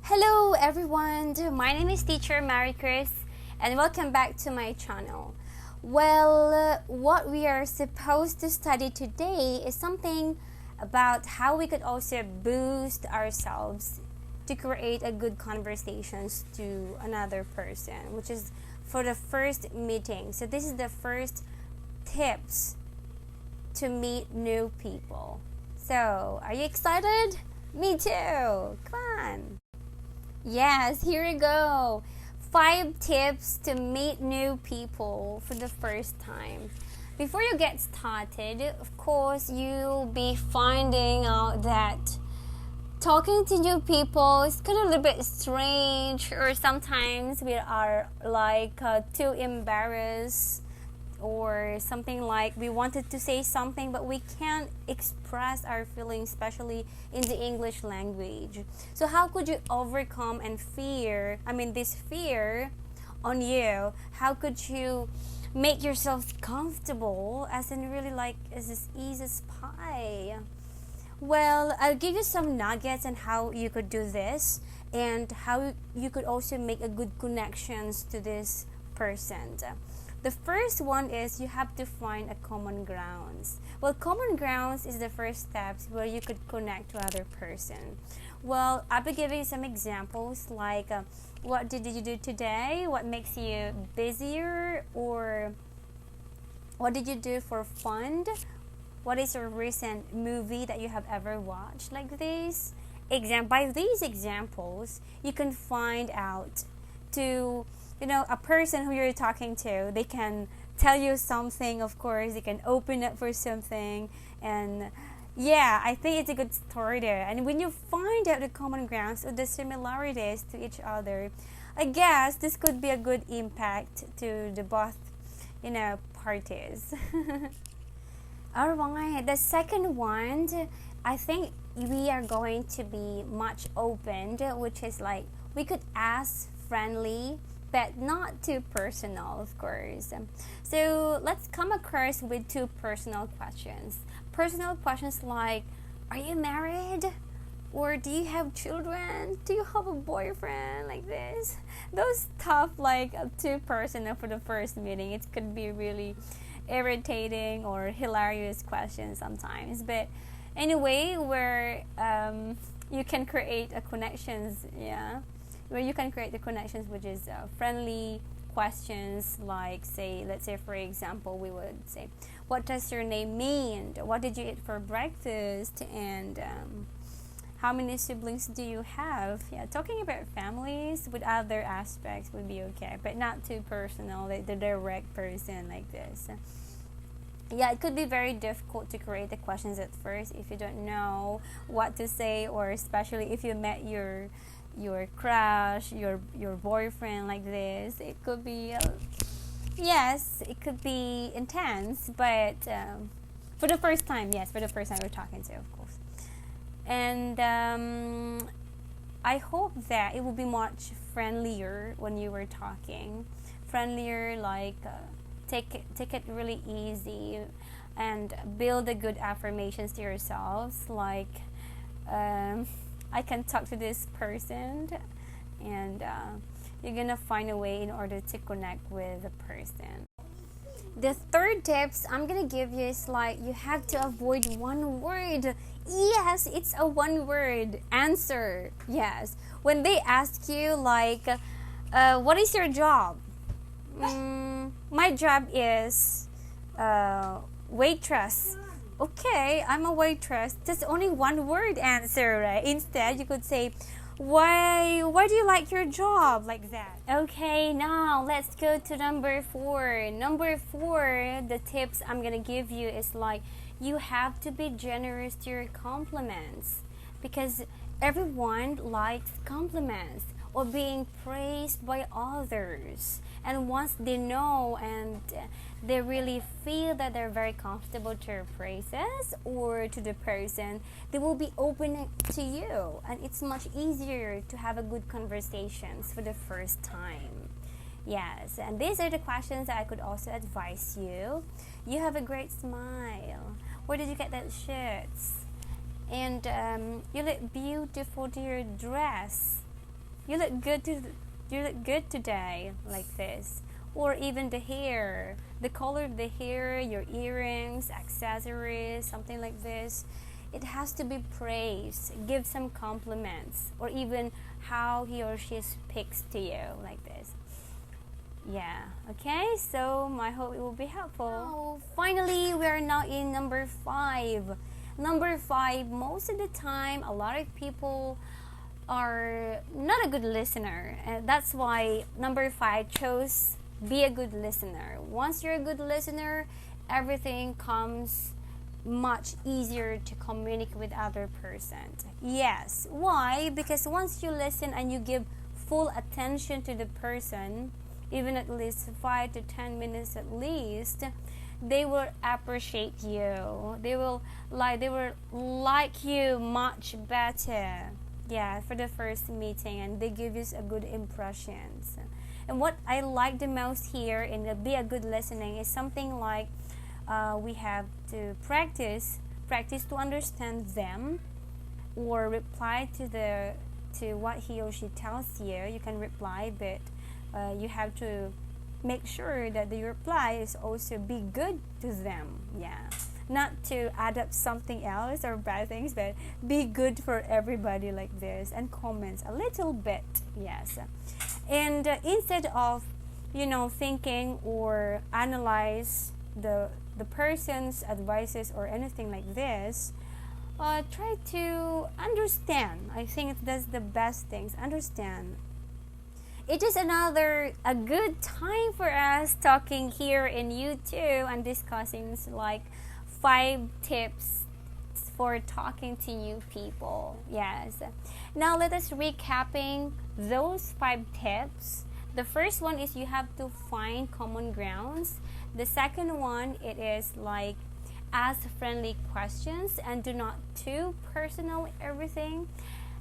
Hello everyone, my name is teacher Mary Chris and welcome back to my channel. What we are supposed to study today is something about how we could also boost ourselves to create a good conversations to another person, which is for the first meeting. So this is the first tips to meet new people. So are you excited? Me too. Come on. Yes, here we go. 5 tips to meet new people for the first time. Before you get started, of course, you'll be finding out that talking to new people is kind of a little bit strange, or sometimes we are like too embarrassed, or something like we wanted to say something but we can't express our feelings, especially in the English language. So how could you overcome this fear on you? How could you make yourself comfortable, as in really like as easy as pie? Well, I'll give you some nuggets on how you could do this and how you could also make a good connections to this person. The first one is you have to find a common grounds. Well, common grounds is the first steps where you could connect to other person. Well, I'll be giving you some examples like what did you do today? What makes you busier? Or what did you do for fun? What is your recent movie that you have ever watched? Like this. By these examples, you can find out to a person who you're talking to. They can tell you something, of course. They can open up for something. And yeah, I think it's a good story there. And when you find out the common grounds or the similarities to each other, I guess this could be a good impact to the both, parties. Alright, the second one, I think we are going to be much opened, which is like we could ask friendly but not too personal, of course. So let's come across with 2 personal questions. Personal questions like, are you married? Or do you have children? Do you have a boyfriend? Like this. Those stuff like too personal for the first meeting. It could be really irritating or hilarious questions sometimes. But anyway, where you can create a connections, where you can create the connections, which is friendly questions like, let's say for example, we would say, what does your name mean? What did you eat for breakfast? And how many siblings do you have? Talking about families with other aspects would be okay, but not too personal, like the direct person like this. It could be very difficult to create the questions at first if you don't know what to say, or especially if you met your crush, your boyfriend like this. It could be it could be intense, but for the first time we're talking to, of course. And I hope that it will be much friendlier when you were talking. Friendlier, like take it really easy and build a good affirmations to yourselves, like I can talk to this person, and you're gonna find a way in order to connect with the person. The third tips I'm gonna give you is like you have to avoid one word. Yes, it's a one word answer. Yes, when they ask you like, what is your job? My job is waitress. Okay, I'm a waitress. That's only one word answer, right? Instead, you could say, why do you like your job? Like that. Okay, now let's go to number 4. Number 4, the tips I'm gonna give you is like, you have to be generous to your compliments, because everyone likes compliments or being praised by others. And once they know and they really feel that they're very comfortable to your praises or to the person, they will be open to you, and it's much easier to have a good conversations for the first time. Yes, and these are the questions that I could also advise you. You have a great smile. Where did you get that shirt? And you look beautiful to your dress. You look good you look good today, like this. Or even the hair, the color of the hair, your earrings, accessories, something like this. It has to be praised. Give some compliments, or even how he or she speaks to you, like this. Yeah, okay, so I hope it will be helpful. Oh, finally, we are now in number 5. Number 5, most of the time, a lot of people are not a good listener, and that's why number 5 chose be a good listener. Once you're a good listener, everything comes much easier to communicate with other person. Yes, why? Because once you listen and you give full attention to the person, even at least 5 to 10 minutes at least, they will appreciate you. They will like you much better. Yeah, for the first meeting, and they give you a good impressions. And what I like the most here in the be a good listening is something like we have to practice to understand them, or reply to what he or she tells you. You can reply, but you have to make sure that the reply is also be good to them. Yeah, not to add up something else or bad things, but be good for everybody, like this, and comments a little bit. Yes, and instead of thinking or analyze the person's advices or anything like this, try to understand. I think that's the best things. Understand. It is a good time for us talking here in YouTube and discussing like 5 tips for talking to new people. Yes. Now let us recapping those 5 tips. The first one is you have to find common grounds. The second one, it is like ask friendly questions and do not too personal everything.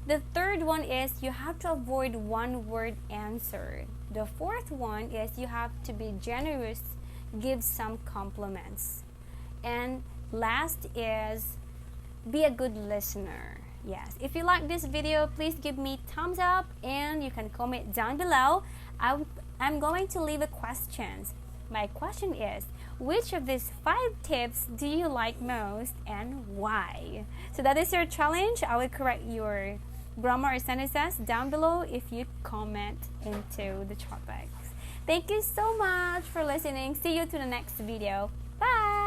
The third one is you have to avoid one word answer. The fourth one is you have to be generous, give some compliments. And last is be a good listener. Yes, if you like this video, please give me thumbs up and you can comment down below. I'm going to leave a questions. My question is, which of these 5 tips do you like most and why? So that is your challenge. I will correct your grammar or sentences down below if you comment into the chat box. Thank you so much for listening. See you to the next video. Bye!